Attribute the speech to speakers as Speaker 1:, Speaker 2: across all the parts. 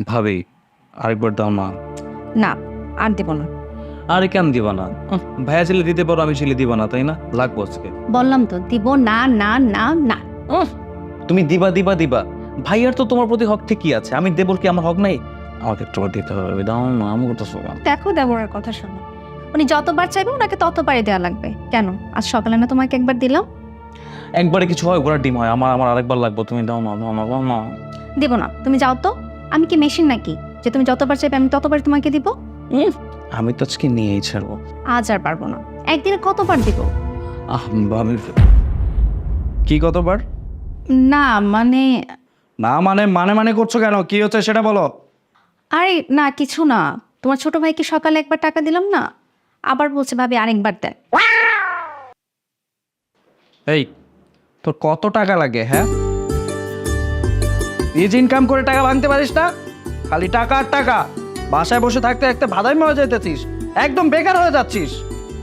Speaker 1: ভাবি আরেকবার দাও না।
Speaker 2: না আর দেব না।
Speaker 1: আরে কেন দিবা না? ভাইয়া ছেলে দিতে পারো, আমি ছেলে দিবা না, তাই না? লাগবো আজকে।
Speaker 2: বললাম তো দিব না না না না।
Speaker 1: তুমি দিবা দিবা দিবা। ভাইয়ার তো তোমার প্রতি হক ঠিকই আছে, আমি দেবর কি আমার হক নাই? আমাকে একটু দিতে হবে, দাও না, আমি করতেছো না।
Speaker 2: দেখো দেবরের কথা শোনো, উনি যতবার চাইবে ওনাকে ততবারই দেওয়া লাগবে। কেন আজ সকালে না তোমাকে একবার দিলাম?
Speaker 1: একবারে কিছু হয়, ঘোড়ার ডিম হয়। আমার আমার আরেকবার লাগবে, তুমি দাও না, দাও না, দাও না।
Speaker 2: দেব না, তুমি যাও তো। আমি কি মেশিন নাকি যে তুমি যতবার চাইবে আমি ততবার তোমাকে দিব?
Speaker 1: আমি তো আজকে নিয়েই ছাড়বো।
Speaker 2: আজ আর পারবো না, একদিনে কতবার দিব?
Speaker 1: আমি কি কতবার?
Speaker 2: না মানে
Speaker 1: না মানে মানে মানে করছো কেন? কি হচ্ছে সেটা বলো।
Speaker 2: আরে না কিছু না, তোমার ছোট ভাইকে সকালে একবার টাকা দিলাম না, আবার বলছে ভাবি আরেকবার দেন।
Speaker 3: এই তোর কত টাকা লাগে? হ্যাঁ, নিজ ইনকাম করে টাকা ভাঙতে পারিস না? খালি টাকা আর টাকা। বাসায় বসে থাকতে থাকতে ভাদাই মরে যেতেছিস, একদম বেকার হয়ে যাচ্ছিস।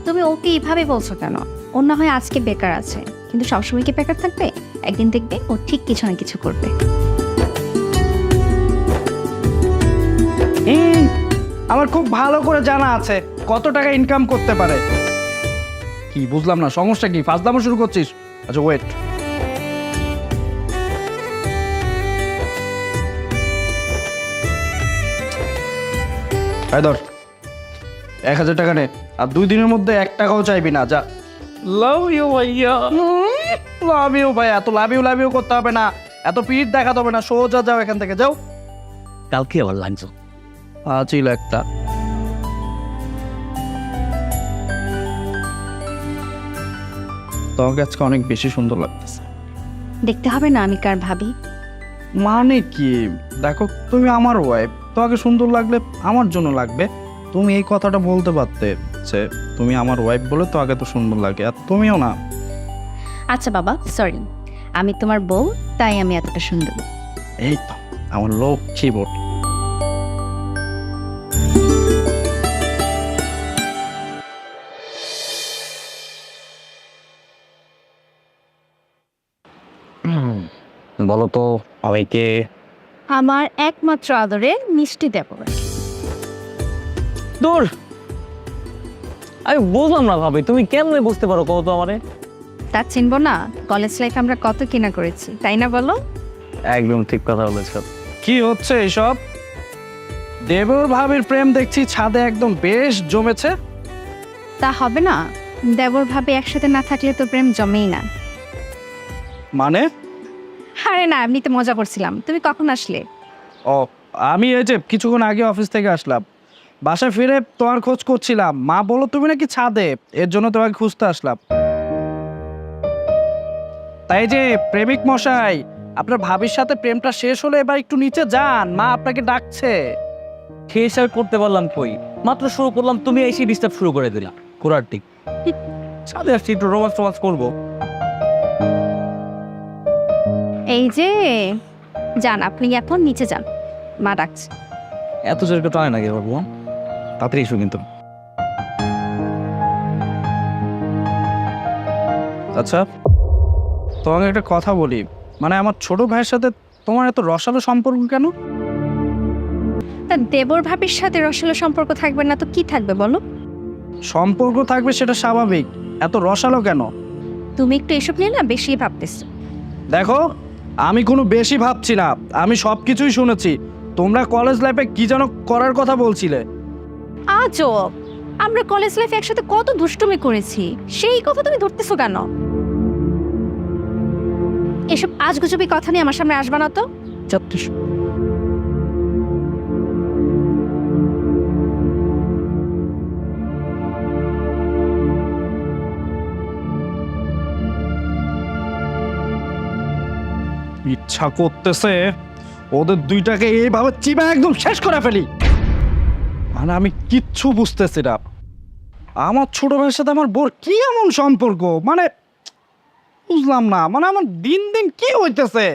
Speaker 2: তুমি ওকে এইভাবে বলছো কেন? ওর না হয় আজকে বেকার আছে, কিন্তু সবসময় কি বেকার থাকবে? একদিন দেখবে ও ঠিক কিছু না কিছু করবে।
Speaker 3: আমার খুব ভালো করে জানা আছে কত টাকা ইনকাম করতে পারে। কি বুঝলাম না, সমস্যা কি? ফাজলামো শুরু করছিস? আচ্ছা ওয়েট, ধর 1000 টাকা নে, আর 2 দিনের মধ্যে 1 টাকাও চাইবি না। যা।
Speaker 1: লাভ ইউ ভাইয়া।
Speaker 3: লাভ ইউ ভাই? এত লাভ ইউ করতে হবে না, এত পিঠ দেখাতে হবে না, সোজা যাও এখান থেকে, যাও।
Speaker 1: কালকে আবার লাগছো।
Speaker 3: ছিল একটা। তোমাকে আজকে অনেক বেশি সুন্দর লাগতেছে।
Speaker 2: দেখতে হবে না আমি কার ভাবি?
Speaker 3: মানে কি? দেখো, তুমি আমার ওয়াইফ, তোমাকে সুন্দর লাগলে আমার জন্য লাগবে। তুমি এই কথাটা বলতে পারতে যে তুমি আমার ওয়াইফ বলে তোমাকে তো সুন্দর লাগে, আর তুমিও না।
Speaker 2: আচ্ছা বাবা সরি, আমি তোমার বউ, তাই আমি এতটা সুন্দর।
Speaker 3: এই তো আমার লক্ষ্মী বোট।
Speaker 1: বলো তো সবাইকে।
Speaker 2: আমার একমাত্র আদরের মিষ্টি দেবর।
Speaker 1: দূর, আমি বুঝলাম না ভাবি, তুমি কেমনে বুঝতে পারো কত আমারে?
Speaker 2: তা চিনবো না? কলেজ লাইফ আমরা কত কিনা করেছি, তাই না বলো?
Speaker 1: একদম ঠিক কথা বলেছ।
Speaker 3: কি হচ্ছে এইসব? দেবর ভাবির প্রেম দেখছি ছাদে একদম বেশ জমেছে।
Speaker 2: তা হবে না, দেবর ভাবি একসাথে না থাকলে তো প্রেম জমেই না।
Speaker 3: মানে?
Speaker 2: আরে না, এমনিতে মজা করছিলাম। তুমি কখন আসলে?
Speaker 3: ও, আমি এই যে কিছুক্ষণ আগে অফিস থেকে আসলাম। বাসায় ফিরে তোমার খোঁজ করছিলাম, মা বলো তুমি নাকি ছাদে, এর জন্য তোমাকে খুঁজতে আসলাম। তাই যে প্রেমিক মশাই, আপনার ভাবির সাথে প্রেমটা শেষ হলে এবার একটু নিচে যান, মা আপনাকে ডাকছে।
Speaker 1: সেই হিসাবে করতে পারলাম কই, মাত্র শুরু করলাম, তুমি এসে ডিস্টার্ব শুরু করে দিলা। কোরার ঠিক সাথে আসছি, একটু রোমান্স করবো।
Speaker 2: এই যে যান, আপনি এখন নিচে যান, মা ডাকছে।
Speaker 1: এত জোরে কেউ টানে নাকি বাবু? তাড়াতাড়ি এসো কিন্তু।
Speaker 3: আচ্ছা, তোমাকে একটা কথা বলি, মানে আমার ছোট ভাইয়ের সাথে তোমার এত রসালো সম্পর্ক কেন?
Speaker 2: তা দেবর ভাবির সাথে রসালো সম্পর্ক থাকবে না তো কি থাকবে বলো?
Speaker 3: সম্পর্ক থাকবে সেটা স্বাভাবিক, এত রসালো কেন?
Speaker 2: তুমি একটু এসব নিয়ে না বেশি ভাবতেছো।
Speaker 3: দেখো, আমি কোনো বেশি ভাবছি না, আমি সব কিছুই শুনেছি। তোমরা কলেজ লাইফে কি যেন করার কথা বলছিলে।
Speaker 2: আজব, আমরা কলেজ লাইফে একসাথে কত দুষ্টুমি করেছি, সেই কথা তুমি ধরতেছো কেন? এসব আজগুজবি কথা নিয়ে আমার সামনে আসবা না তো। যত
Speaker 3: ইচ্ছা করতেছে ওদের দুইটাকে এইভাবে চিবা একদম শেষ করে ফেলি। মানে আমি কিচ্ছু বুঝতেছি না, আমার ছোট ভাইয়ের সাথে আমার বোর কি এমন সম্পর্ক, মানে বুঝলাম না। মানে আমার দিন দিন কি হইতেছে?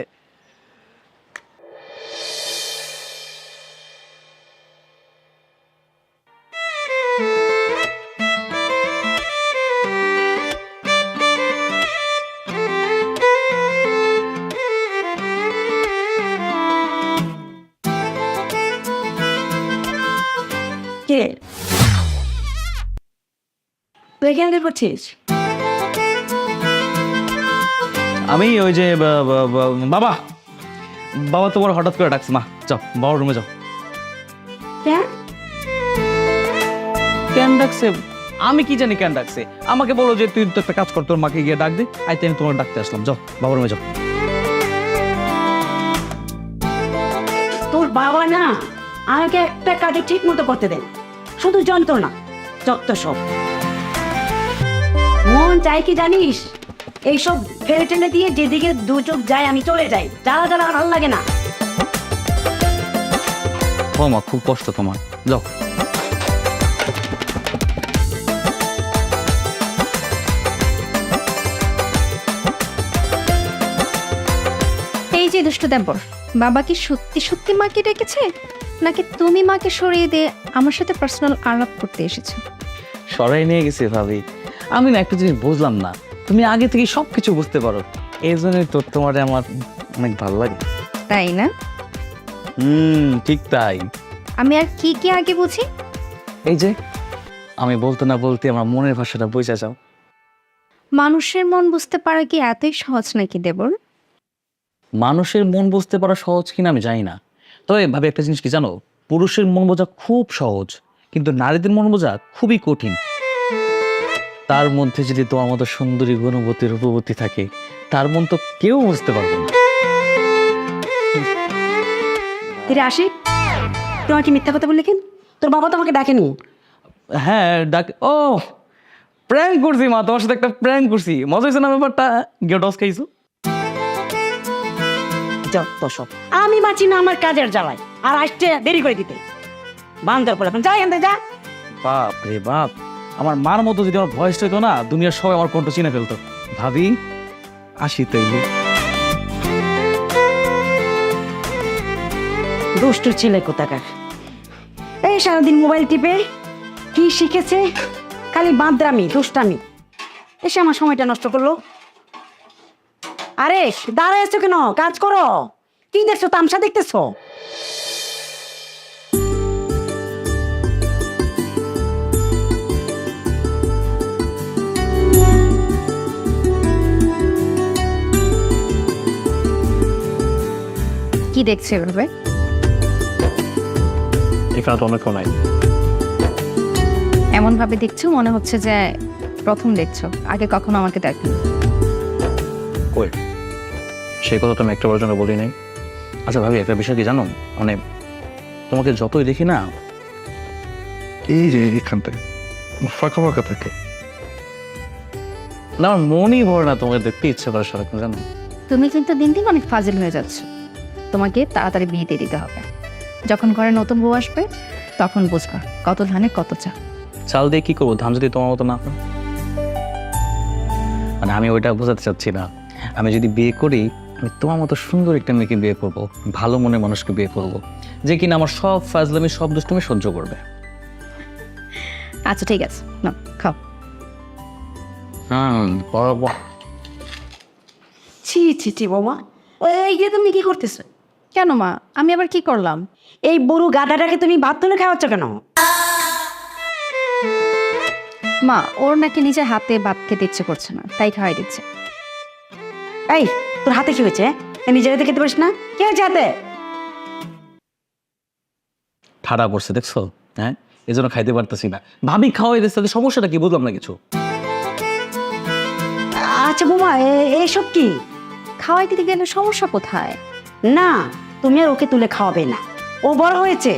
Speaker 4: কে তুই এখানে কি করছিস?
Speaker 1: আমি ওই যে বাবা বাবা তোমার হঠাৎ করে ডাকছে, মা যাও বাবার রুমে যাও।
Speaker 4: কেন?
Speaker 1: কেন ডাকছে? আমি কি জানি কেন ডাকছে। আমাকে বলো যে তুই তো একটা কাজ কর, তোর মাকে গিয়ে ডাক দে। আইতে আমি তোমাকে ডাকতে আসলাম, যাও বাবার রুমে যাও।
Speaker 4: তোর বাবা না আমাকে একটা কাজে ঠিক মতো করতে দেন, শুধু যন্ত্রণা, যত সব মন চাই কি জানিস, এইসব ফেলে টেলে দিয়ে যেদিকে দু চোখ যায় আমি চলে যাই, জ্বালা জ্বালা আর ভালো লাগে না।
Speaker 1: ও মা খুব কষ্ট তোমার, যাও।
Speaker 2: এই যে দুষ্টু দেবর, বাবা কি সত্যি সত্যি মাকে ডেকেছে, নাকি তুমি মাকে সরিয়ে দিয়ে আমার সাথে পার্সোনাল আলাপ করতে এসেছো?
Speaker 1: সরাই নিয়ে গেছি ভাবি। আমি না একটা জিনিস বুঝলাম না, তুমি আগে থেকে সবকিছু বুঝতে পারো, এই জন্যই তো তোমার আমার অনেক ভালো লাগে।
Speaker 2: তাই না?
Speaker 1: ঠিক তাই।
Speaker 2: আমি আর কি কি আগে বুঝি?
Speaker 1: এই যে আমি বলতে না বলতে আমার মনের ভাষাটা বুঝা যাও।
Speaker 2: মানুষের মন বুঝতে পারা কি এতই সহজ নাকি দেবর?
Speaker 1: মানুষের মন বুঝতে পারা সহজ কিনা আমি জানি না, তবে ভাবে একটা জিনিস কি জানো, পুরুষের মন বোঝা খুব সহজ, কিন্তু নারীদের মন বোঝা খুবই কঠিন। তার মধ্যে যদি তোমার মতো সুন্দরী গুণবতী রূপবতী থাকে, তার মন তো কেউ বুঝতে পারবে না।
Speaker 4: কিরে আশিক, তোমার কি মিথ্যা কথা বললি কেন? তোর বাবা তো আমাকে ডাকেনি।
Speaker 1: হ্যাঁ ডাক, ও প্র্যাঙ্ক করছি মা, তোমার সাথে একটা প্র্যাঙ্ক করছি, মজা হয়েছে না ব্যাপারটা? গিয়ে টস খাইছো।
Speaker 4: যত সব আমি বাঁচি না আমার কাজের জ্বালায়, আর আসতে দেরি করে দিতে বান্দার পরে যা এখান থেকে যা।
Speaker 1: বাপ রে বাপ, আমার মার মতো যদি আমার ভয়েস হইতো না, দুনিয়ার সবাই আমার কণ্ঠ চিনে ফেলতো। ভাবি আসি তাইলে।
Speaker 4: দুষ্টু ছেলে কোথাকার, এই সারাদিন মোবাইল টিপে কি শিখেছে, খালি বাঁদরামি দুষ্টামি, এসে আমার সময়টা নষ্ট করলো। আরে দাঁড়াইছো কেন? কাজ করো। কি দেখছো? তামসা দেখতেছো?
Speaker 2: কি দেখছো এভাবে?
Speaker 3: এখানে তো অনেক নাই।
Speaker 2: এমন ভাবে দেখছো মনে হচ্ছে যে প্রথম দেখছো, আগে কখনো আমাকে দেখো।
Speaker 1: কই, সেই কথা তো আমি একটা জন্য বলি নাই। আচ্ছা ভাবি, একটা বিষয় কি জানো, মানে তোমাকে যতই দেখি না,
Speaker 5: এই যে এখানটা ফাঁকা ফাঁকা থাকে,
Speaker 1: না আমার মনই ভরে না তোমাকে দেখতে ইচ্ছে করে সারাক্ষণ, জানো।
Speaker 2: তুমি কিন্তু দিন দিন অনেক ফাজিল হয়ে যাচ্ছ। তোমাকে তাড়াতাড়ি বিয়ে দিয়ে দিতে হবে। যখন ঘরে নতুন বউ আসবে তখন বুঝবা কত ধানে কত চা।
Speaker 1: চাল দিয়ে কি করবো, ধান যদি তোমার মতো না হয়? মানে আমি ওইটা বোঝাতে চাচ্ছি না। আমি যদি বিয়ে করি, আমি তোমার মতো সুন্দর একটা মেয়েকে বিয়ে করবো, ভালো মনের মানুষকে বিয়ে করবো, যে কিনা আমার সব ফাজলামি সব দুষ্টুমি সহ্য করবে।
Speaker 2: আচ্ছা ঠিক আছে, না খাও।
Speaker 1: বরাবর।
Speaker 4: ছি ছি ছি বৌমা, এই যে তুমি কি করতেছো?
Speaker 2: কেন মা, আমি আবার কি করলাম?
Speaker 4: এই বুড়ো গাধাটাকে তুমি ভাত তুলে খাওয়াচ্ছ কেন?
Speaker 2: মা, ওর নাকি নিজের হাতে ভাত খেতে ইচ্ছে করছে না, তাই খাওয়াই দিচ্ছে।
Speaker 4: এই তোর হাতে কি হয়েছে? নিজের হাতে খেতে পারিস না? কে হয়েছে হাতে?
Speaker 1: ঠাড়া পড়ছে দেখছো, হ্যাঁ এই জন্য খাইতে পারতেছি না। ভাবি খাওয়াই দিচ্ছে, তাদের সমস্যাটা কি বুঝলাম না কিছু।
Speaker 4: আচ্ছা বৌমা, এইসব কি?
Speaker 2: খাওয়াই দিতে গেলে সমস্যা কোথায়?
Speaker 4: না, তুমি আর ওকে তুলে খাওয়াবে না, ও বড় হয়েছে।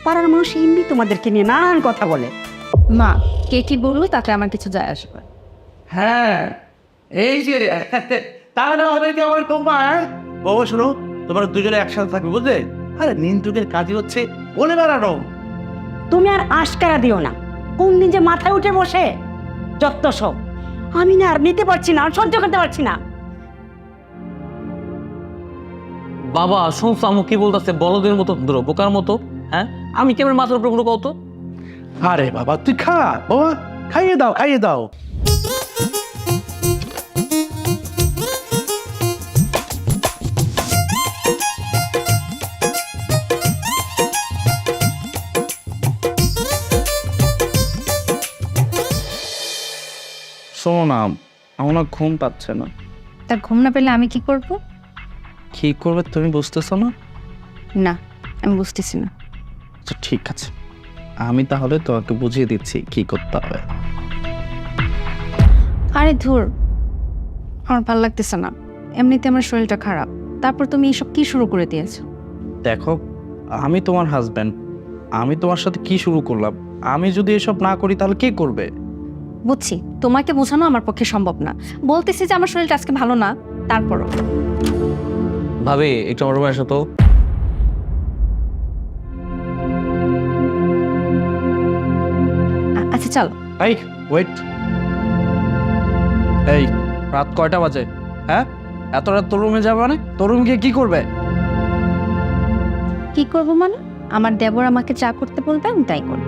Speaker 4: পাড়ার মানুষ এমনি তোমাদেরকে নিয়ে নানান কথা বলে।
Speaker 2: মা, কে কি বললো তাতে আমার কিছু যায় আসবে?
Speaker 6: হ্যাঁ এই যে তাহলে হবে কি আমার তোমার বাবা, শোনো তোমার দুজনে একসাথে থাকবে বুঝলে। আরে নিন্টুকের কাজই হচ্ছে বলে বেড়ানো।
Speaker 4: তুমি আর আশকারা দিও না, কোন দিন যে মাথায় উঠে বসে যত সব। আমি না আর নিতে পারছি না, আর সহ্য করতে পারছি না।
Speaker 1: বাবা শুনছো আমু কি বলতেছে, বলদের মতো ধরো, বোকার মতো। হ্যাঁ আমি কেমন মাথার উপর কোনো কত।
Speaker 6: আরে বাবা তুই খা বাবা, খাইয়ে দাও খাইয়ে দাও।
Speaker 3: শোনো না, আমার না ঘুম পাচ্ছে না।
Speaker 2: তা ঘুম না পেলে আমি কি করব?
Speaker 3: কি করবে তুমি বুঝতেছো না?
Speaker 2: না, আমি বুঝতেছি না।
Speaker 3: আচ্ছা ঠিক আছে, আমি তাহলে তোমাকে বুঝিয়ে দিচ্ছি কি করতে হবে।
Speaker 2: আরে ধুর, আমার ভালো লাগতেছে না। এমনিতে আমার শরীরটা খারাপ, তারপর তুমি এসব কি শুরু করে দিয়েছো?
Speaker 3: দেখো, আমি তোমার হাজব্যান্ড, আমি তোমার সাথে কি শুরু করলাম? আমি যদি এসব না করি তাহলে কে করবে?
Speaker 2: বুঝছি, তোমাকে বোঝানো আমার পক্ষে সম্ভব না। বলতেছি যে আমার শরীরটা আজকে ভালো না, তারপরও।
Speaker 1: ভাবি একটু আমার রুমে আসো তো।
Speaker 2: আচ্ছা চলো।
Speaker 3: এই ওয়েট, এই রাত কয়টা বাজে? হ্যাঁ, এত রাত তোর রুমে যাবে মানে? তোর রুম গিয়ে কি করবে?
Speaker 2: কি করবো মানে? আমার দেবর আমাকে চা করতে বলবে, আমি তাই করব।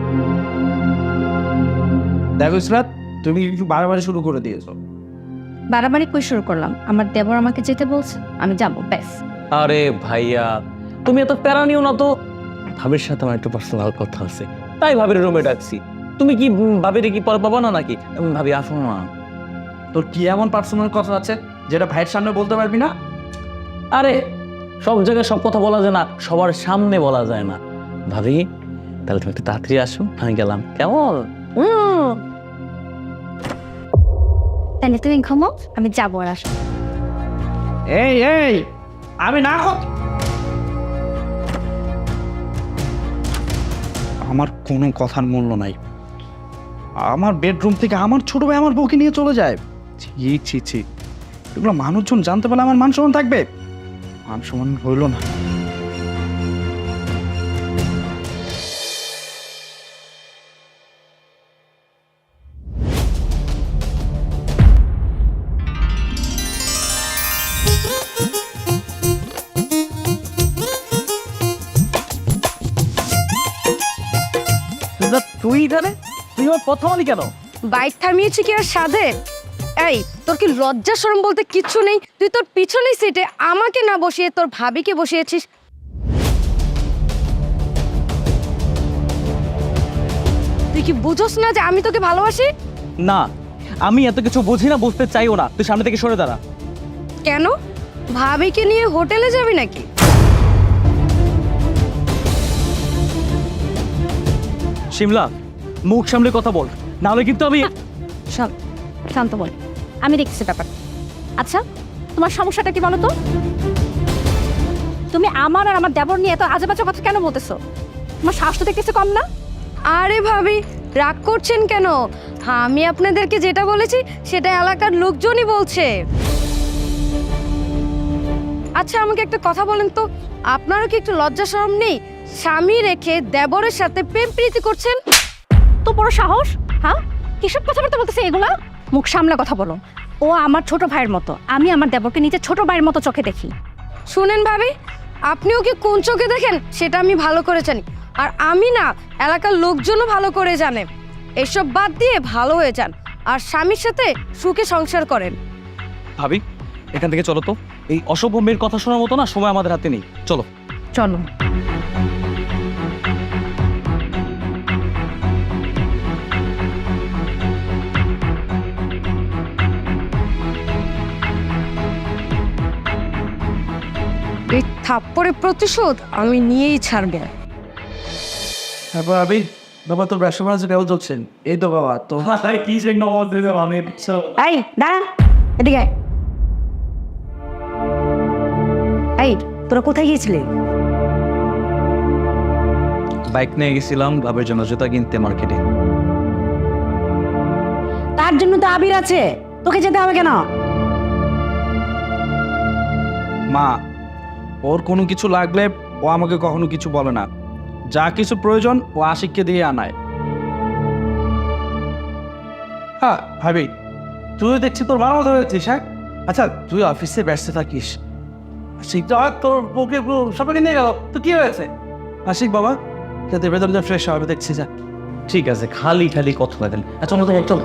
Speaker 3: দেখো ইসরাত, তুমি একটু বাড়াবাড়ি শুরু করে দিয়েছো।
Speaker 2: বাড়াবাড়ি কই শুরু করলাম? আমার দেবর আমাকে যেতে বলছে, আমি যাব, ব্যাস।
Speaker 1: আরে ভাইয়া, তুমি এত প্যারা নিও না তো। ভাবির সাথে আমার একটু পার্সোনাল কথা আছে, তাই ভাবির রুমে ডাকছি। তুমি কি ভাবিরে কি পর পাবা না নাকি? ভাবি আসো না।
Speaker 3: তোর কি এমন পার্সোনাল কথা আছে যেটা ভাইয়ের সামনে বলতে পারবি না?
Speaker 1: আরে সব জায়গায় সব কথা বলা যায় না, সবার সামনে বলা যায় না। ভাবি তাহলে তুমি একটু তাড়াতাড়ি আসো, আমি গেলাম, কেমন?
Speaker 2: তাহলে তুমি ঘুমাও, আমি যাবো আর আসবো।
Speaker 3: এই এই, আমি না আমার কোনো কথার মূল্য নাই। আমার বেডরুম থেকে আমার ছোট ভাই আমার বউকে নিয়ে চলে যায়। ছি ছি ছি, এগুলো মানুষজন জানতে পারলে আমার মান সম্মান থাকবে? মান সম্মান হইল না।
Speaker 1: তুই এখানে? তুই আমার প্রথম আলি কেন?
Speaker 7: বাইক থামিয়েছি কি আর সাধে? এই, তোর কি লজ্জা শরম বলতে কিচ্ছু নেই? তুই তোর পিছনের সিটে আমাকে না বসিয়ে তোর ভাবিকে বসিয়েছিস। তুই কি বুঝোস না যে আমি তোকে ভালোবাসি?
Speaker 1: না, আমি এত কিছু বুঝি না, বুঝতে চাইও না। তুই সামনে থেকে সরে দাঁড়া।
Speaker 7: কেন? ভাবিকে নিয়ে হোটেলে যাবি নাকি?
Speaker 1: শিমলা, মুখ সামলে কথা বল, নাহলে কিন্তু আমি।
Speaker 2: শান্ত বল, আমি দেখছি ব্যাপার। আচ্ছা, তোমার সমস্যাটা কি বলো তো? তুমি আমার আর আমার দেবর নিয়ে এত আজেবাজে কথা কেন বলতেছো? তোমার সাহস তো দেখতেছে কম না?
Speaker 7: আরে ভাবি, রাগ করছেন কেন? আমি আপনাদেরকে যেটা বলেছি সেটা এলাকার লোকজনই বলছে। আচ্ছা আমাকে একটা কথা বলেন তো, আপনারও কি একটু লজ্জা শরম নেই? স্বামী রেখে দেবরের সাথে প্রেম প্রীতি করছেন।
Speaker 2: তো বড় সাহস, হ্যাঁ? কিসব কথাবার্তা বলতেছে এগুলা? মুখ সামলে কথা বলো। ও আমার ছোট ভাইয়ের মতো, আমি আমার দেবরকে নিজের ছোট ভাইয়ের মতো চোখে দেখি।
Speaker 7: শুনেন ভাবি, আপনিও কি কোন চোখে দেখেন সেটা আমি ভালো করে জানি, আর আমি না এলাকার লোকজনও ভালো করে জানে। এসব বাদ দিয়ে ভালো হয়ে যান আর স্বামীর সাথে সুখে সংসার করেন।
Speaker 1: ভাবি এখান থেকে চলো তো। এই অসভ্য মেয়ের কথা শোনার মতো না সময় আমাদের হাতে নেই, চলো।
Speaker 2: চলো।
Speaker 7: এই থাপ্পড়ের প্রতিশোধ আমি নিয়েই ছাড়বো।
Speaker 6: তারপর আমি, বাবা তোর ব্যবসা বাণিজ্য কেমন চলছেন? এই তো বাবা তো
Speaker 1: কি যে নমত দিতে আমি।
Speaker 4: এই দাঁড়া, এদিকে আয়। এই তোরা কোথায় গিয়েছিলি?
Speaker 1: বাইক নিয়ে গেছিলাম ভাবের জন্য জুতা কিনতে মার্কেটে।
Speaker 4: তার জন্য তো আবির আছে, তোকে যেতে হবে কেন?
Speaker 3: মা, ওর কোনো কিছু লাগলে ও আমাকে কখনো কিছু বলে না। যা কিছু প্রয়োজন ও আশিককে দিয়ে আনায়।
Speaker 6: হ্যাঁ ভাবি, তুই দেখছি তোর মার মতো হয়েছিস। হ্যাঁ আচ্ছা, তুই অফিসে ব্যস্ত থাকিস, আশিক তো আর তোর বউকে সবাইকে নিয়ে গেল, তো কি হয়েছে? আশিক বাবা, যাতে বেতনটা ফ্রেশ হবে দেখছি। যা
Speaker 1: ঠিক আছে, খালি খালি কথা বলেন। আচ্ছা চলো তো, চলো।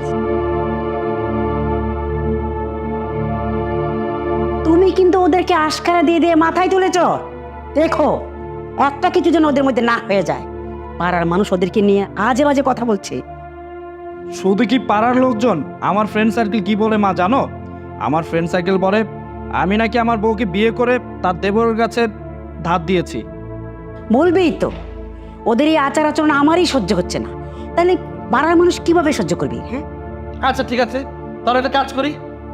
Speaker 4: তুমি কিন্তু ওদেরকে আশকারা দিয়ে দিয়ে মাথায় তুলেছ। দেখো, একটা কিছু যেন ওদের মধ্যে না হয়ে যায়। পাড়ার মানুষ ওদেরকে নিয়ে আজে বাজে কথা বলছে।
Speaker 3: শুধু কি পাড়ার লোকজন, আমার ফ্রেন্ড সার্কেল কি বলে মা জানো? আমার ফ্রেন্ড সার্কেল বলে আমি নাকি আমার বউকে বিয়ে করে তার দেবরের কাছে ধার দিয়েছি।
Speaker 4: বলবেই তো, ওদের এই আচার আচরণ আমারই সহ্য হচ্ছে না। তাহলে পাড়ার মানুষ কিভাবে সহ্য করবি? হ্যাঁ,
Speaker 6: আচ্ছা ঠিক আছে, তাহলে একটা কাজ করি,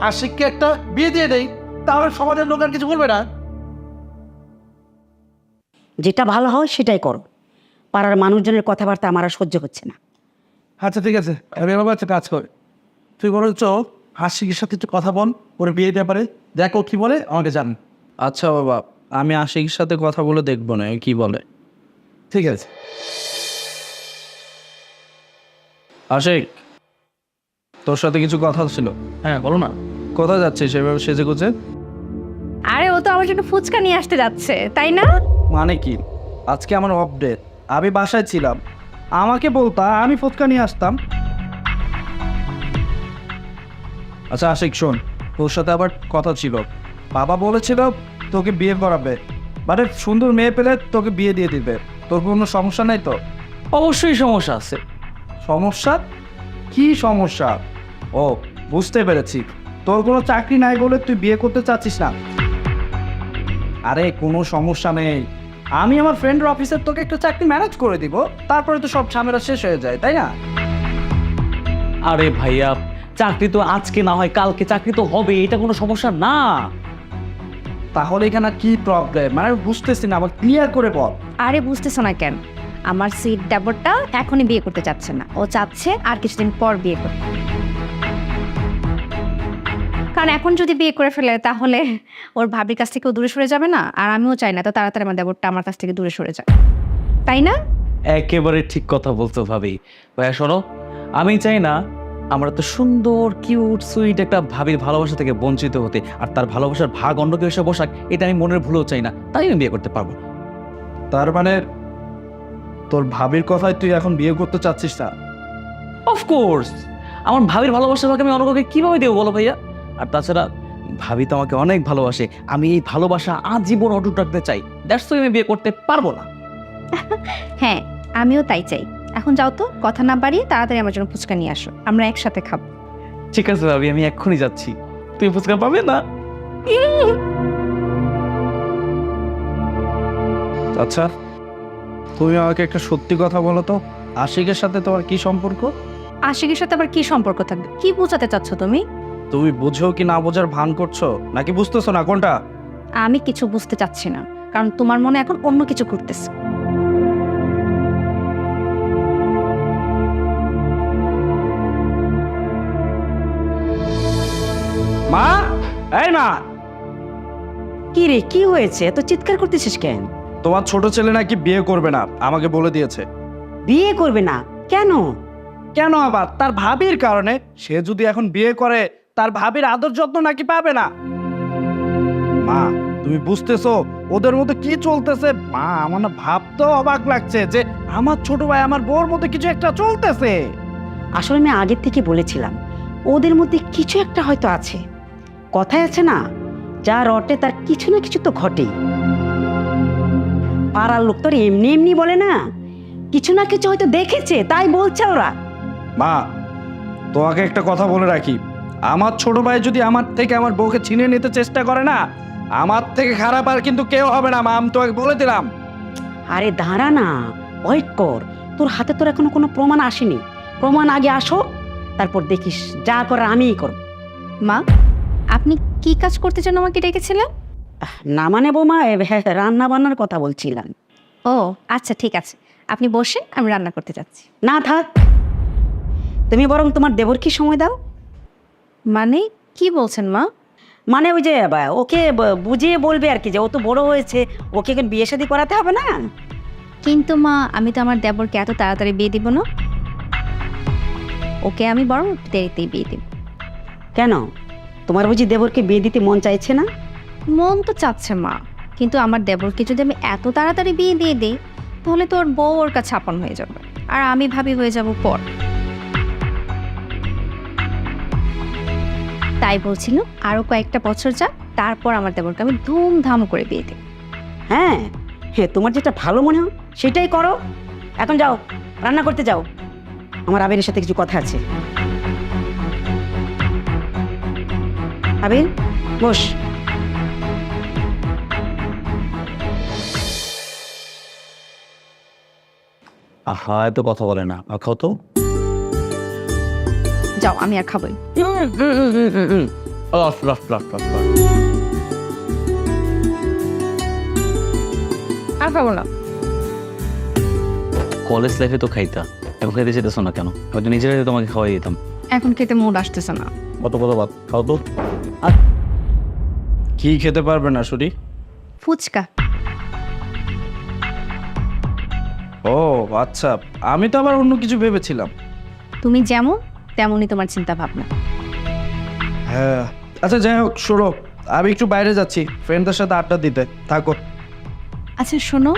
Speaker 6: আশিককে একটা বিয়ে দিয়ে দেই, তাহলে সমাজের লোক আর কিছু বলবে না।
Speaker 4: যেটা ভালো হয় সেটাই করো। পাড়ার মানুষজনের কথাবার্তা আমার আর সহ্য হচ্ছে না।
Speaker 6: আচ্ছা ঠিক আছে, আমি এবার একটা কাজ করি, তুই বরঞ্চ আশিকের সাথে একটু কথা বল, ওর বিয়ের ব্যাপারে দেখো কি বলে, আমাকে জান।
Speaker 3: আচ্ছা বাবা, আমি আশিকের সাথে কথা বলে দেখবো না কি বলে।
Speaker 6: ঠিক আছে।
Speaker 3: আশিক, তোর সাথে কিছু কথা ছিল।
Speaker 1: হ্যাঁ বলো না।
Speaker 3: কোথায় যাচ্ছিস সেভাবে সেজে গুজে?
Speaker 2: আরে ও তো আমার জন্য ফুচকা নিয়ে আসতে যাচ্ছে, তাই না?
Speaker 3: মানে কি, আজকে আমার আপডেট, আমি বাসায় ছিলাম, আমাকে বলতা আমি ফুচকা নিয়ে আসতাম। আচ্ছা আশিক শোন, তোর সাথে আবার কথা ছিল। বাবা বলেছিল তোকে বিয়ে করাবে, মানে সুন্দর মেয়ে পেলে তোকে বিয়ে দিয়ে দিবে। তোর কোনো সমস্যা নেই তো?
Speaker 1: অবশ্যই সমস্যা আছে।
Speaker 3: সমস্যা? কি সমস্যা? ও বুঝতে পেরেছি, তোর কোনো চাকরি নাই বলে তুই বিয়ে করতে চাচ্ছিস না। আরে কোনো সমস্যা নেই, আমি আমার ফ্রেন্ডের অফিসের তোকে একটা চাকরি ম্যানেজ করে দিব, তারপরে তো সব ঝামেলা শেষ হয়ে যায়, তাই না?
Speaker 1: আরে ভাইয়া, চাকরি তো আজকে না হয় কালকে চাকরি তো হবে, এটা কোনো সমস্যা না।
Speaker 3: তাহলে এখানে কি প্রবলেম, মানে বুঝতেছি না, আবার ক্লিয়ার করে বল।
Speaker 2: আরে বুঝতেছো না কেন? আমার সিট দেবরটা এখনই বিয়ে করতে চাচ্ছে না, ও চাচ্ছে আর কিছুদিন পর বিয়ে করতে। কারণ এখন যদি বিয়ে করে ফেলে তাহলে ওর ভাবির কাছ থেকে ও দূরে সরে যাবে না, আর আমিও চাই না তো তাড়াতাড়ি আমার দেবরটা আমার কাছ থেকে দূরে সরে যায়, তাই না?
Speaker 1: একেবারে ঠিক কথা বলতে ভাবি। ভাইয়া শোনো, আমি চাই না আমরা তো সুন্দর কিউট সুইট একটা ভাবির ভালোবাসা থেকে বঞ্চিত হতে, আর তার ভালোবাসার ভাগ অন্য কেউ এসে বসাক, এটা আমি মনের ভুলেও চাই না, তাই আমি বিয়ে করতে পারবো না।
Speaker 3: তার মানে তোর ভাবির কথায় তুই এখন বিয়ে করতে চাচ্ছিস না?
Speaker 1: অফকোর্স, আমার ভাবির ভালোবাসার ভাগ আমি অন্য কাউকে কিভাবে দেবো বলো ভাইয়া? আর তাছাড়া ভাবি তো আমাকে অনেক ভালোবাসে, আমি এই ভালোবাসা আজীবন অটুট রাখতে চাই, দ্যাটস ওয়াই আমি বিয়ে করতে পারবো না।
Speaker 2: হ্যাঁ, আমিও তাই চাই। এখন যাও তো, কথা না বাড়িয়ে তাড়াতাড়ি আমার জন্য ফুচকা নিয়ে আসো, আমরা একসাথে খাবো।
Speaker 1: ঠিক আছে ভাবি, আমি এক্ষুনি যাচ্ছি। তুমি ফুচকা পাবে না?
Speaker 3: আচ্ছা তুমি আমাকে একটা সত্যি কথা বলো তো, আশিকের সাথে তোমার কি সম্পর্ক?
Speaker 2: আশিকের সাথে আবার কি সম্পর্ক থাকবে? কি বোঝাতে চাচ্ছ তুমি?
Speaker 3: তুমি বুঝেও কি না বোঝার ভান করছো, নাকি বুঝতেছো না কোনটা?
Speaker 2: আমি কিছু বুঝতে চাচ্ছি না, কারণ তোমার মনে এখন অন্য কিছু ঘুরতেছে।
Speaker 3: মা, এই মা,
Speaker 4: কি রে, কি হয়েছে? এত চিৎকার করতেছিস কেন?
Speaker 3: তোমার ছোট ছেলে নাকি বিয়ে করবে না, আমাকে বলে দিয়েছে।
Speaker 4: বিয়ে করবে না? কেন?
Speaker 3: কেন আবার? তার ভাবির কারণে। সে যদি এখন বিয়ে করে তার ভাবির আদর যত্ন নাকি পাবে না। মা তুমি বুঝতেছো ওদের মধ্যে কি চলতেছে? মা আমার না ভাবতেও অবাক লাগছে যে আমার ছোট ভাই আমার বউর মধ্যে কিছু একটা চলতেছে।
Speaker 4: আসলে আমি আগের থেকে বলেছিলাম ওদের মধ্যে কিছু একটা হয়তো আছে। কথায় আছে না, যা রটে তার কিছু না কিছু তো ঘটেই। পাড়ার লোক তো আর এমনি এমনি বলে না, কিছু না কিছু হয়তো দেখেছে, তাই বলছে ওরা।
Speaker 3: মা তোমাকে একটা কথা বলে রাখি, আমার ছোট ভাই যদি আমার থেকে আমার বউকে ছিনিয়ে নিতে চেষ্টা করে না, আমার থেকে খারাপ আর কিন্তু কেউ হবে না। মা আমি তোমাকে বলে দিলাম।
Speaker 4: আরে দাঁড়া না, ওয়েট কর, তোর হাতে তোর এখনো কোনো প্রমাণ আসেনি। প্রমাণ আগে আসো, তারপর দেখিস যা করার আমিই করব।
Speaker 2: মা, আপনি কি কাজ করতে যেন আমাকে ডেকেছিলেন?
Speaker 4: না মানে বৌমা, রান্না বান্নার কথা বলছিলাম।
Speaker 2: ও আচ্ছা ঠিক আছে, আপনি বসেন, আমি রান্না করতে যাচ্ছি।
Speaker 4: না থাক, তুমি বরং তোমার দেবরকে সময় দাও।
Speaker 2: মানে কি বলছেন মা?
Speaker 4: মানে ওই যে ওকে বুঝিয়ে বলবে আর কি, যে ও তো বড় হয়েছে, ওকে এখন বিয়ে শাদী করাতে হবে না।
Speaker 2: কিন্তু মা, আমি তো আমার দেবরকে এত তাড়াতাড়ি বিয়ে দিব না, ওকে আমি বরং একটু দেরিতেই বিয়ে দিব।
Speaker 4: কেন, তোমার বুঝি দেবরকে বিয়ে দিতে মন চাইছে না?
Speaker 2: মন তো চাচ্ছে মা, কিন্তু আমার দেবরকে যদি আমি এত তাড়াতাড়ি বিয়ে দিয়ে দিই তাহলে তো ওর বউ ওর কাছে আপন হয়ে যাবে, আর আমি ভাবি হয়ে যাব পর। তাই বলছিল আরো কয়েকটা বছর যাক, তারপর আমার দেবরকে আমি ধুমধাম করে বিয়ে দিই।
Speaker 4: হ্যাঁ হ্যাঁ, তোমার যেটা ভালো মনে হয় সেটাই করো। এখন যাও, রান্না করতে যাও। আমার আবিরের সাথে কিছু কথা আছে। আবির, বস।
Speaker 1: আহা, এত কথা বলে না, আর খাও তো।
Speaker 2: যাও, আমি আর খাবোই। আর খাবো না।
Speaker 1: কলেজ লাইফে তো খাইতা, এখন খাইতে যেতেছো না কেন? হয়তো নিজেরাই তোমাকে খাওয়াই দিতাম।
Speaker 2: এখন খেতে মুড আসতেছে না।
Speaker 1: কত কত ভাত খাও তো।
Speaker 3: কি খেতে পারবে না শুনি?
Speaker 2: ফুচকা।
Speaker 3: ও আচ্ছা, আমি তো আবার অন্য কিছু ভেবেছিলাম।
Speaker 2: তুমি যেমন তেমনই তোমার চিন্তা ভাবনা।
Speaker 3: হ্যাঁ আচ্ছা, যাই হোক, শোনো, আমি একটু বাইরে যাচ্ছি ফ্রেন্ডদের সাথে আড্ডা দিতে, থাকো।
Speaker 2: আচ্ছা শোনো,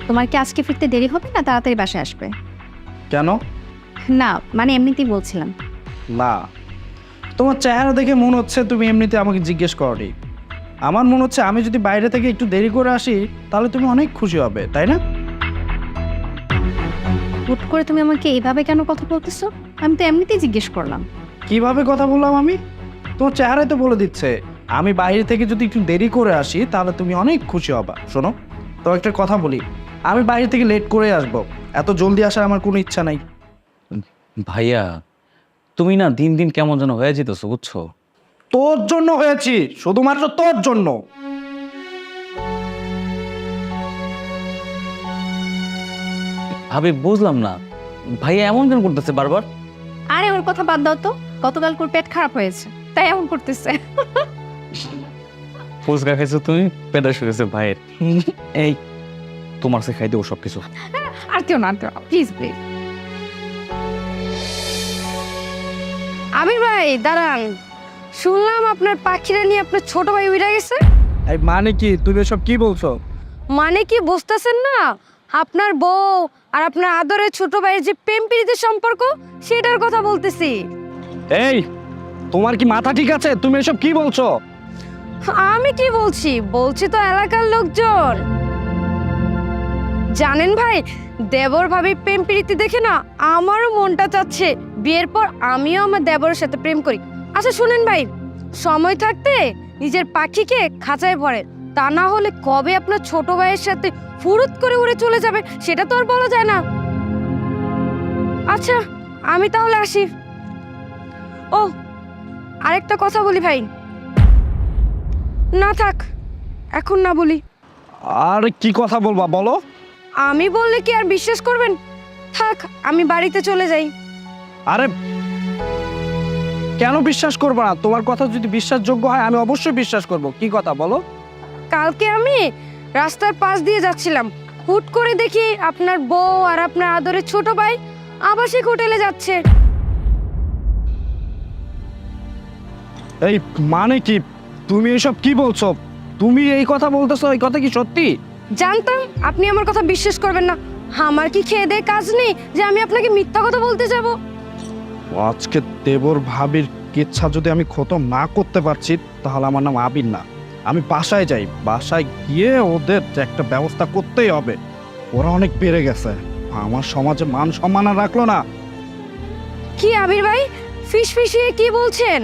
Speaker 2: তোমার কি আজকে ফিরতে দেরি হবে না তাড়াতাড়ি বাসায় আসবে?
Speaker 3: কেন?
Speaker 2: না মানে এমনিতেই বলছিলাম।
Speaker 3: না, তোমার চেহারা দেখে মনে হচ্ছে তুমি এমনিতে আমাকে জিজ্ঞেস করনি। আমার মনে হচ্ছে আমি যদি বাইরে থেকে একটু দেরি করে আসি তাহলে তুমি অনেক খুশি হবে, তাই না?
Speaker 2: হুট করে তুমি আমাকে এইভাবে কেন কথা বলতেছো? আমি তো এমনিতেই জিজ্ঞেস করলাম।
Speaker 3: কিভাবে কথা বললাম আমি? তোমার চেহারাই তো বলে দিচ্ছে। আমি বাইরে থেকে যদি একটু দেরি করে আসি তাহলে তুমি অনেক খুশি হবা। শোনো, তো একটা কথা বলি, আমি বাইরে থেকে লেট করে আসবো, এত জলদি আসার আমার কোনো ইচ্ছা নাই।
Speaker 1: ভাইয়া, তুমি না দিন দিন কেমন যেন হয়ে যেতেছো, বুঝছো?
Speaker 3: তোর জন্য হয়েছি, শুধুমাত্র তোর জন্য।
Speaker 1: ভাবি, বুঝলাম না ভাইয়া এমন কেন করতেছে বারবার?
Speaker 2: আরে ওর কথা বাদ দাও তো, গতকাল ওর পেট খারাপ হয়েছে তাই এমন করতেছে।
Speaker 1: ফুচকা খাইছো তুমি, পেটে শুয়েছে ভাইয়ের। এই তোমার সে খাইতে ও সব কিছু।
Speaker 2: আর কেউ না, প্লিজ প্লিজ।
Speaker 7: আবির ভাই দাঁড়ান, শুনলাম আপনার পাখিরা নিয়ে আপনার ছোট ভাই উড়ে গেছে।
Speaker 3: এই মানে কি? তুমি এসব কি বলছো?
Speaker 7: মানে কি বুঝতেছেন না? আপনার বউ আর আপনার আদরের ছোট ভাইয়ের যে প্রেম প্রীতির সম্পর্ক, সেটার কথা বলতেছি।
Speaker 3: এই, তোমার কি মাথা ঠিক আছে? তুমি এসব কি বলছো?
Speaker 7: আমি কি বলছি? বলছি তো এলাকার লোকজন। জানেন ভাই, দেবর ভাবি প্রেম প্রীতি দেখে না আমারও মনটা চাচ্ছে বিয়ের পর আমিও আমার দেবরের সাথে প্রেম করি। আচ্ছা শুনেন ভাই, সময় থাকতে নিজের পাখিকে খাঁচায় ভরে, তা না হলে কবে আপনার ছোট ভাইয়ের সাথে ফুরুত করে উড়ে চলে যাবে সেটা তো আর বলা যায় না। আচ্ছা আমি তাহলে আসি। ও আরেকটা কথা বলি ভাই। না থাক, এখন না বলি।
Speaker 3: আর কি কথা বলবা বলো?
Speaker 7: আমি বললে কি আর বিশ্বাস করবেন? থাক, আমি বাড়িতে চলে যাই।
Speaker 3: আরে কেন বিশ্বাস করবো না? তোমার কথা যদি বিশ্বাসযোগ্য হয় আমি অবশ্যই বিশ্বাস করব। কি কথা বলো?
Speaker 7: কালকে আমি রাস্তার পাশ দিয়ে যাচ্ছিলাম, হুট করে দেখি আপনার বউ আর আপনার আদরের ছোট ভাই আবাসিক হোটেলে যাচ্ছে।
Speaker 3: এই মানে কি? তুমি এসব কি বলছো? তুমি এই কথা বলতেছো, এই কথা কি সত্যি?
Speaker 7: জানতাম আপনি আমার কথা বিশ্বাস করবেন না। আমার কি খেয়ে দেয়ে কাজ নেই যে আমি আপনাকে মিথ্যা কথা বলতে যাব?
Speaker 3: আজকে দেবর ভাবির ইচ্ছা যদি আমি খতম না করতে পারছি তাহলে আমার নাম আবির না। আমি বাসায় যাই, বাসায় গিয়ে ওদের একটা ব্যবস্থা করতেই হবে। ওরা অনেক বেড়ে গেছে, আমার সমাজে মান সম্মান আর রাখলো না।
Speaker 7: কি আবির ভাই, ফিসফিসিয়ে কি বলছেন?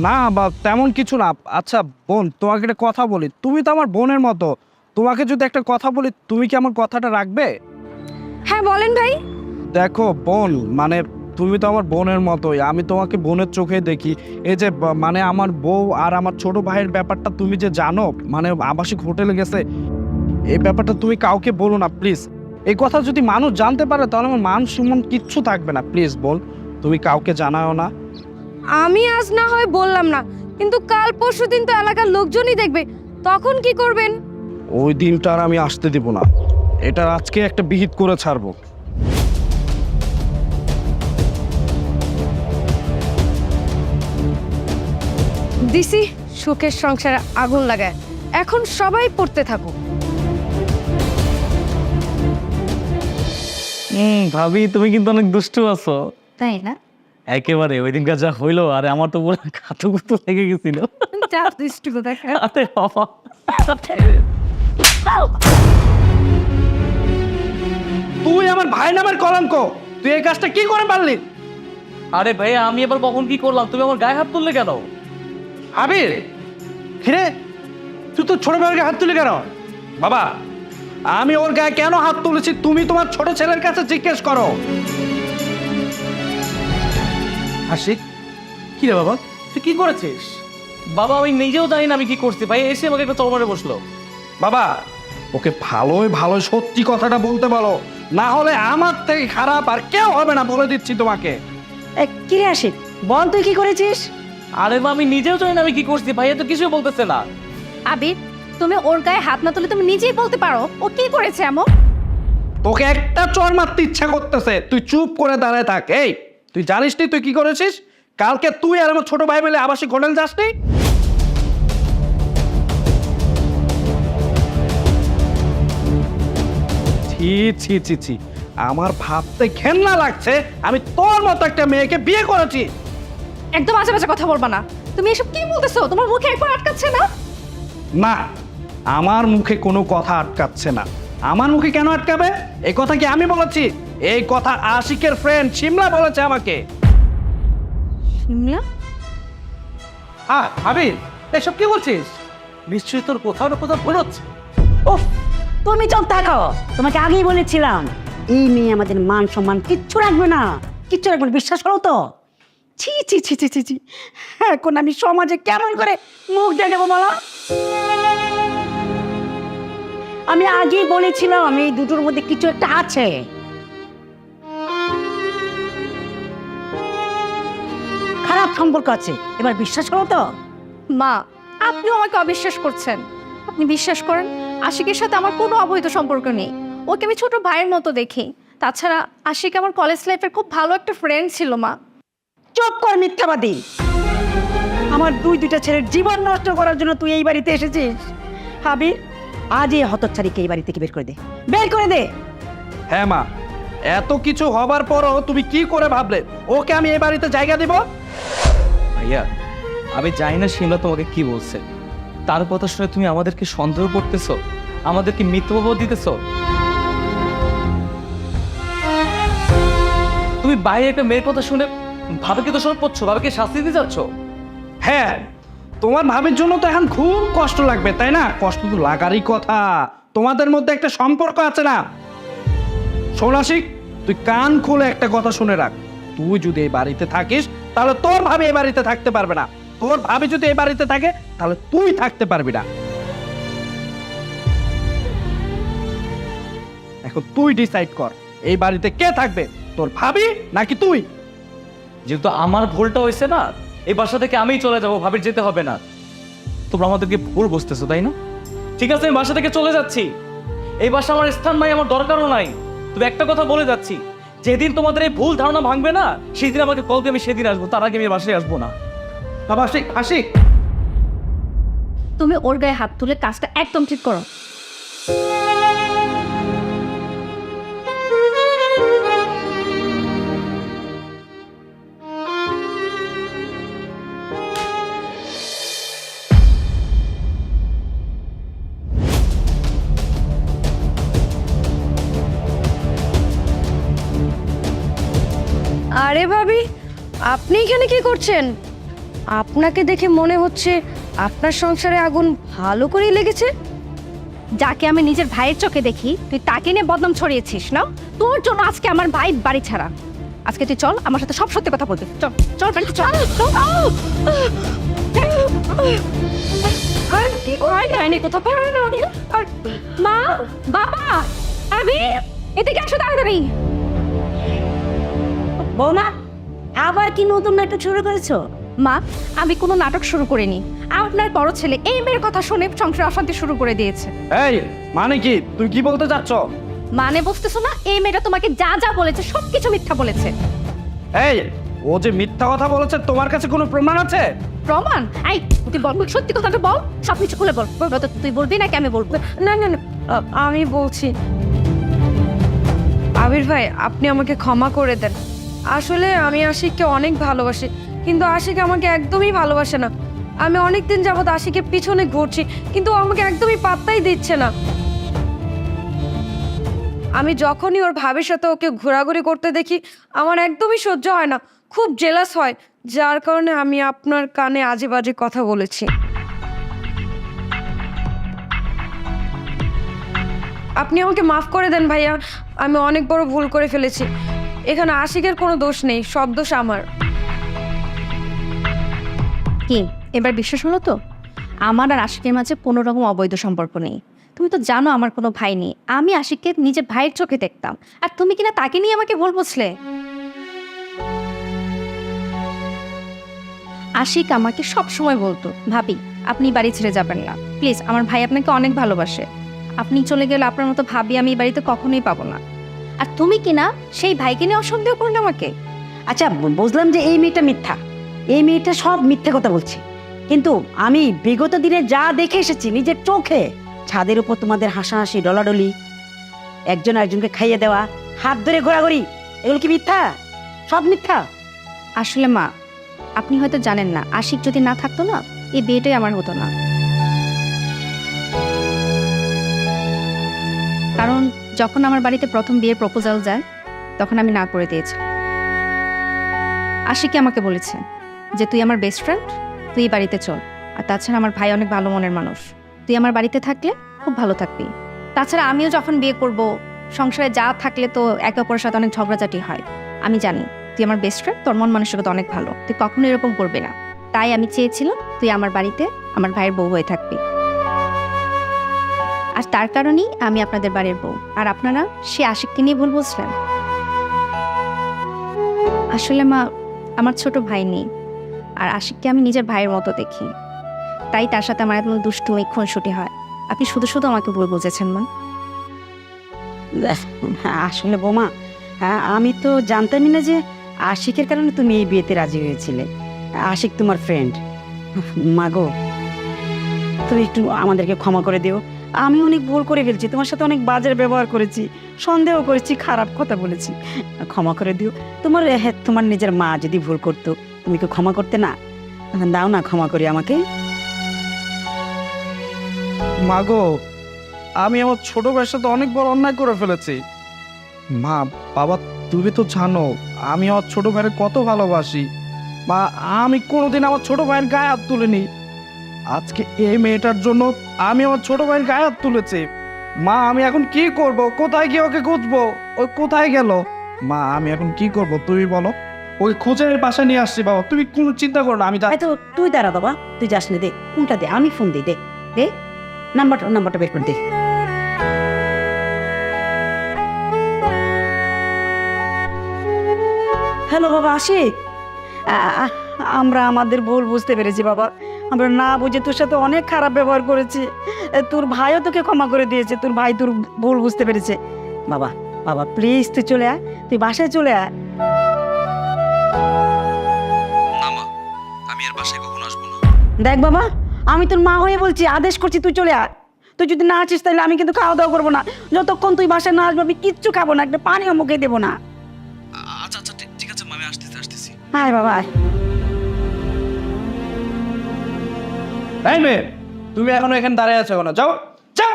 Speaker 3: না বা তেমন কিছু না। আচ্ছা বোন, তোমাকে একটা কথা বলি, তুমি তো আমার বোনের মতো। তোমাকে যদি একটা কথা বলি, তুমি কি আমার কথাটা রাখবে?
Speaker 7: হ্যাঁ বলেন ভাই।
Speaker 3: দেখো বোন, মানে তুমি তো আমার বোনের মতোই, আমি তোমাকে বোনের চোখে দেখি। এই যে মানে আমার বউ আর আমার ছোট ভাইয়ের ব্যাপারটা তুমি যে জানো, মানে আবাসিক হোটেলে গেছে, এই ব্যাপারটা তুমি কাউকে বলো না প্লিজ। এই কথা যদি মানুষ জানতে পারে তাহলে আমার মান সম্মান কিচ্ছু থাকবে না। প্লিজ বল, তুমি কাউকে জানাও না।
Speaker 7: আমি আজ না হয় বললাম না, কিন্তু কাল পরশু দিন তো এলাকার লোকজনই দেখবে, তখন কি করবেন?
Speaker 3: ওই দিনটা আর আমি আসতে দিব না। এটা আজকে একটা বিহিত করে ছাড়বো।
Speaker 7: দিছি সুখের সংসারে আগুন লাগায়, এখন সবাই পড়তে থাকুক।
Speaker 1: ভাবি, তুমি কিন্তু অনেক দুষ্টু আছো।
Speaker 2: তাই না?
Speaker 1: একেবারে ওই দিনকার যা হইলো, আরে আমার তো পুরো কাতুকুতু লেগে গেছিল।
Speaker 2: যা দুষ্টু দেখা।
Speaker 1: আরে বাবা,
Speaker 3: তুই আমার আমার ভাই নামের কলঙ্ক। তুই এই কাজটা কি করে পারলি?
Speaker 1: আরে ভাই আমি এবার কখন কি করলাম? তুমি আমার গায়ে হাত তুললে কেন?
Speaker 3: আবির, কিরে তুই তো ছোট ভাইয়ের গায়ে হাত তুলি কেন? বাবা, আমি ওর গায়ে কেন হাত তুলেছি তুমি তোমার ছোট ছেলের কাছে জিজ্ঞেস করো।
Speaker 6: আশিক, কি রে বাবা, তুই কি করেছিস?
Speaker 1: বাবা আমি নিজেও জানি না আমি কি করছি। ভাই এসে আমাকে একটা চড় মারে বসলো।
Speaker 3: বাবা, ওকে ভালোই ভালো সত্যি কথাটা বলতে বলো, না হলে আমার থেকে খারাপ আর কেউ হবে না, বলে দিচ্ছি তোমাকে।
Speaker 4: কিরে আশিক, বল তুই কি করেছিস?
Speaker 1: আরে মা আমি নিজেও জানি না আমি কি করছি। ভাইয়া তো কিছুই বলতেছে না।
Speaker 2: আবির, তুমি ওর গায়ে হাত না তুলে তুমি নিজেই বলতে পারো ও কি করেছে এমন?
Speaker 3: তোকে একটা চড় মারতে ইচ্ছা করতেছে, তুই চুপ করে দাঁড়ায় থাক। এই তুই জানিস নি তুই কি করেছিস? কালকে তুই আর আমার ছোট ভাই মিলে আবাসিক হোটেল যাসনি? ছি ছি ছি ছি, আমার ভাবতে ঘেন্না লাগছে আমি তোর মতো একটা মেয়েকে বিয়ে করেছি।
Speaker 2: একদম আজে বাজে কথা বলবা না। তুমি এসব কি বলতেছো? তোমার মুখে একবার আটকাচ্ছে না?
Speaker 3: না, আমার মুখে কোনো কথা আটকাচ্ছে না। আমার মুখে কেন আটকাবে? এই কথা কি আমি বলেছি? এই কথা আশিকের ফ্রেন্ড শিমলা বলেছে আমাকে।
Speaker 2: শিমলা?
Speaker 6: হ্যাঁ আবির, এসব কি বলছিস? নিশ্চয়ই তোর কোথাও না কোথাও ভুল হচ্ছে।
Speaker 4: উফ, তুমি চুপ থাকো। তোমাকে আগেই বলেছিলাম এই মেয়ে আমাদের মান সম্মান কিচ্ছু রাখবে না, কিচ্ছু রাখবে না, বিশ্বাস করো তো। ছি ছি ছি ছি ছি ছি, এখন আমি সমাজে কেমন করে মুখ দেখাবো বলো? আমি আগেই বলেছিলাম এই দুটোর মধ্যে কিছু একটা আছে। খারাপ সম্পর্ক আছে, এবার বিশ্বাস করো তো।
Speaker 2: মা, আপনিও আমাকে অবিশ্বাস করছেন। আপনি বিশ্বাস করেন আশিকের সাথে আমার কোনো অবৈধ সম্পর্ক নেই। ওকে আমি ছোট ভাইয়ের মতো দেখি। তাছাড়া আশিক আমার কলেজ লাইফের খুব ভালো একটা ফ্রেন্ড ছিল মা।
Speaker 4: চুপ কর মিথ্যাবাদী। আমার দুইটা ছেলের জীবন নষ্ট করার জন্য তুই এই বাড়িতে এসেছিস। হাবির, আজ এই হতচ্ছাড়িকে এই বাড়ি থেকে বের করে দে, বের করে দে।
Speaker 3: হ্যাঁ মা, এত কিছু হবার পরও তুমি কি করে ভাবলে ওকে আমি এই বাড়িতে জায়গা দেব?
Speaker 1: ভাইয়া আমি জানি না শিমলা তোমাকে কি বলছে। তার কথা শুনে তুমি আমাদেরকে সন্দেহ করতেছো, আমাদেরকে মিথ্যাবাদ দিতেছো। তুমি বাইরে একটা মেয়ের কথা শুনে ভাবিকে দোষারোপ করছো, ভাবিকে শাস্তি দিতে যাচ্ছ।
Speaker 3: হ্যাঁ, তোমার ভাবির জন্য তো এখন খুব কষ্ট লাগবে, তাই না? কষ্ট তো লাগারই কথা, তোমাদের মধ্যে একটা সম্পর্ক আছে না। শোন আশিক, তুই কান খুলে একটা কথা শুনে রাখ। তুই যদি এই বাড়িতে থাকিস তাহলে তোর ভাবি এই বাড়িতে থাকতে পারবে না, তোর ভাবি যদি এই বাড়িতে থাকে তাহলে তুই থাকতে পারবি না। এখন তুই ডিসাইড কর এই বাড়িতে কে থাকবে, তোর ভাবি নাকি তুই?
Speaker 1: যেহেতু আমার ভুলটা হয়েছে না, এই বাসা থেকে আমিই চলে যাবো, ভাবির যেতে হবে না। তোমরা আমাদেরকে ভুল বুঝতেছো তাই না? ঠিক আছে আমি বাসা থেকে চলে যাচ্ছি। এই বাসা আমার স্থান নাই, আমার দরকারও নাই। তবে একটা কথা বলে যাচ্ছি, যেদিন তোমাদের এই ভুল ধারণা ভাঙবে না সেই দিন আমাকে কল দিয়ে আমি সেদিন আসবো, তার আগে আমি বাসায় আসবো না।
Speaker 6: বাবা আশিক, আশিক,
Speaker 2: তুমি ওর গায়ে হাত তুলে কাজটা একদম ঠিক করো।
Speaker 7: আরে ভাবি, আপনি এখানে কি করছেন? আপনাকে দেখে মনে হচ্ছে আপনার সংসারে আগুন ভালো করেই লেগেছে।
Speaker 2: যাকে আমি নিজের ভাইয়ের চোখে দেখি তুই তাকে নিয়ে বদনাম ছড়িয়েছিস না? তোর জন্য আজকে আমার ভাই বাড়ি ছাড়া। আজকে তুই চল আমার সাথে সব সত্যি কথা বলবি। চল চল বাড়িতে চল। মা, বাবা, আমি এদিকে আসো তাড়াতাড়ি।
Speaker 4: বৌমা, আবার কি নতুন নাটক শুরু করেছো?
Speaker 2: মা, আমি কোনো নাটক শুরু করিনি। আপনার বড় ছেলে এই মেয়ের কথা শুনে সংসার অশান্তি শুরু করে দিয়েছে।
Speaker 3: এই মানে কি, তুই কি বলতে চাচ্ছ?
Speaker 2: মানে বুঝতেছো না? এই মেয়েটা তোমাকে যা যা বলেছে সবকিছু মিথ্যা বলেছে।
Speaker 3: এই, ও যে মিথ্যা কথা বলেছে তোমার কাছে কোনো প্রমাণ আছে?
Speaker 2: প্রমাণ? এই তুই বল, সত্যি কথাটা বল, সব কিছু খুলে বল। তুই বলবি নাকি আমি বলবো?
Speaker 7: না না না, আমি বলছি। আবির ভাই, আপনি আমাকে ক্ষমা করে দেন। আসলে আমি আশিককে অনেক ভালোবাসি, কিন্তু আশিক আমাকে একদমই ভালোবাসে না। আমি অনেক দিন যাবত আশিকের পিছনে ঘুরছি, কিন্তু ও আমাকে একদমই পাত্তাই দিচ্ছে না। আমি যখনই ওর ভাবির সাথে ওকে ঘোরাঘুরি করতে দেখি আমার একদমই সহ্য হয় না, খুব জেলাস হয়, যার কারণে আমি আপনার কানে আজে বাজে কথা বলেছি। আপনি আমাকে মাফ করে দেন ভাইয়া, আমি অনেক বড় ভুল করে ফেলেছি। এখানে আশিকের কোনো দোষ নেই, সব দোষ আমার।
Speaker 2: কি এবার বিশ্বাস হলো তো? আমার আর আশিকের মাঝে কোনো রকম অবৈধ সম্পর্ক নেই। তুমি তো জানো আমার কোনো ভাই নেই, আমি আশিককে নিজের ভাইয়ের চোখে দেখতাম, আর তুমি কিনা তাকে নিয়ে আমাকে ভুল বুঝলে। আশিক আমাকে সব সময় বলতো, ভাবি আপনি বাড়ি ছেড়ে যাবেন না প্লিজ, আমার ভাই আপনাকে অনেক ভালোবাসে, আপনি চলে গেলে আপনার মতো ভাবি আমি এই বাড়িতে কখনোই পাবো না। আর তুমি কিনা সেই ভাইকে নিয়ে অসন্দেহ করলে আমাকে।
Speaker 4: আচ্ছা বুঝলাম যে এই মেয়েটা মিথ্যা, এই মেয়েটা সব মিথ্যে কথা বলছে, কিন্তু আমি বিগত দিনে যা দেখে এসেছি নিজের চোখে, ছাদের উপর তোমাদের হাসাহাসি ডলাডলি, একজন একজনকে খাইয়ে দেওয়া, হাত ধরে ঘোরাঘুরি, এগুলো কি মিথ্যা? সব মিথ্যা।
Speaker 2: আসলে মা, আপনি হয়তো জানেন না, আশিক যদি না থাকতো না এই বিয়েটাই আমার হতো না। কারণ যখন আমার বাড়িতে প্রথম বিয়ের প্রপোজাল যায় তখন আমি না করে দিয়েছি। আশিকই আমাকে বলেছে যে তুই আমার বেস্ট ফ্রেন্ড, তুই এই বাড়িতে চল, আর তাছাড়া আমার ভাই অনেক ভালো মনের মানুষ, তুই আমার বাড়িতে থাকলে খুব ভালো থাকবি। তাছাড়া আমিও যখন বিয়ে করব, সংসারে যা থাকলে তো একে অপরের সাথে অনেক ঝগড়াঝাটি হয়, আমি জানি তুই আমার বেস্ট ফ্রেন্ড, তোর মন মানসিকতা অনেক ভালো, তুই কখনো এরকম করবি না। তাই আমি চেয়েছিলাম তুই আমার বাড়িতে আমার ভাইয়ের বউ হয়ে থাকবি, আর তার কারণেই আমি আপনাদের বাড়ির বউ, আর আপনারা সে আশিককে নিয়ে ভুল বুঝলেন। আসলে মা, আমার ছোট ভাই নেই, আর আশিককে আমি নিজের ভাইয়ের মতো দেখি, তাই তার সাথে আমার একদম দুষ্টুমি খুনসুটি হয়। আপনি শুধু শুধু আমাকে ভুল বুঝেছেন মা।
Speaker 4: আসলে বোমা, আমি তো জানতামই না যে আশিকের কারণে তুমি এই বিয়েতে রাজি হয়েছিলে। আশিক তোমার ফ্রেন্ড। মাগো, তুমি একটু আমাদেরকে ক্ষমা করে দিও, আমি অনেক ভুল করে ফেলছি, তোমার সাথে অনেক বাজে ব্যবহার করেছি, সন্দেহ করেছি, খারাপ কথা বলেছি, ক্ষমা করে দিও। তোমার নিজের মা যদি ভুল করতো তুমি কি ক্ষমা করতে না? দাও না ক্ষমা করি আমাকে।
Speaker 3: মাগো, আমি আমার ছোট ভাইয়ের সাথে অনেক বড় অন্যায় করে ফেলেছি। মা বাবা, তুমি তো জানো আমি আমার ছোট ভাইয়ের কত ভালোবাসি। মা, আমি কোনোদিন আমার ছোট ভাইয়ের গায়ে হাত তুলিনি, আজকে এই মেয়েটার জন্য আমি আমার ছোট ভাইয়ের গায়ে হাত তুলেছি। মা, আমি এখন কি করব? কোথায় গিয়ে ওকে খুঁজবো? ওই কোথায় গেল? মা, আমি এখন কি করব তুমি বলো? ওই খুঁজে বাসায় নিয়ে আসছি বাবা, তুমি কোনো চিন্তা করো না, আমি
Speaker 4: তো তুই দাঁড়া বাবা, তুই যাস না, দে ফোনটা দে, আমি ফোন দিই, দে দে নাম্বারটা বের করে দে। হ্যালো বাবা আশিক, আমরা আমাদের ভুল বুঝতে পেরেছি বাবা, আমরা না বুঝে তোর সাথে অনেক খারাপ ব্যবহার করেছি, তোর ভাইও তোকে ক্ষমা করে দিয়েছে, তোর ভাই তোর ভুল বুঝতে পেরেছে। বাবা বাবা প্লিজ তুই চলে আয়, তুই বাসায় চলে আয়।
Speaker 1: আমি আর বাসায় কখনো আসবো না।
Speaker 4: দেখ বাবা, আমি তোর মা হয়ে বলছি, আদেশ করছি তুই চলে আয়। তুই যদি না আসিস তাহলে আমি কিন্তু খাওয়া দাওয়া করবো না, যতক্ষণ তুই বাসায় না আসবি আমি কিচ্ছু খাবো না, একটা পানিও মুখে দেবো না।
Speaker 1: আচ্ছা আচ্ছা ঠিক আছে, আমি আসতেছি।
Speaker 4: আয় বাবা আয়।
Speaker 3: এই মেয়ে, তুমি এখনো এখানে দাঁড়িয়ে আছো কেন? যাও যাও।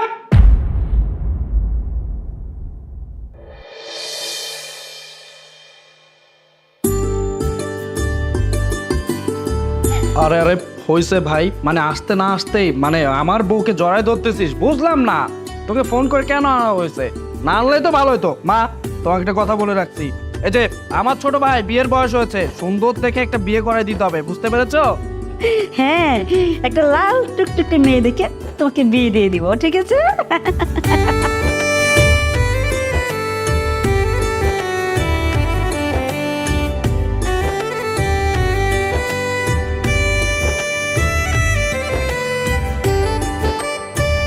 Speaker 3: আরে আরে হইছে ভাই, মানে আসতে না আসতেই মানে আমার বউকে জড়াই ধরতেছিস, বুঝলাম না তোকে ফোন করে কেন আনা হয়েছে, না আনলেই তো ভালো হতো। মা, তোমাকে একটা কথা বলে রাখছি, এই যে আমার ছোট ভাই বিয়ের বয়স হয়েছে, সুন্দর দেখে একটা বিয়ে করাই দিতে হবে, বুঝতে পেরেছো?
Speaker 4: হ্যাঁ, একটা লাল টুকটুকে মেয়ে দেখে তোমাকে বিয়ে দিয়ে দিব, ঠিক আছে?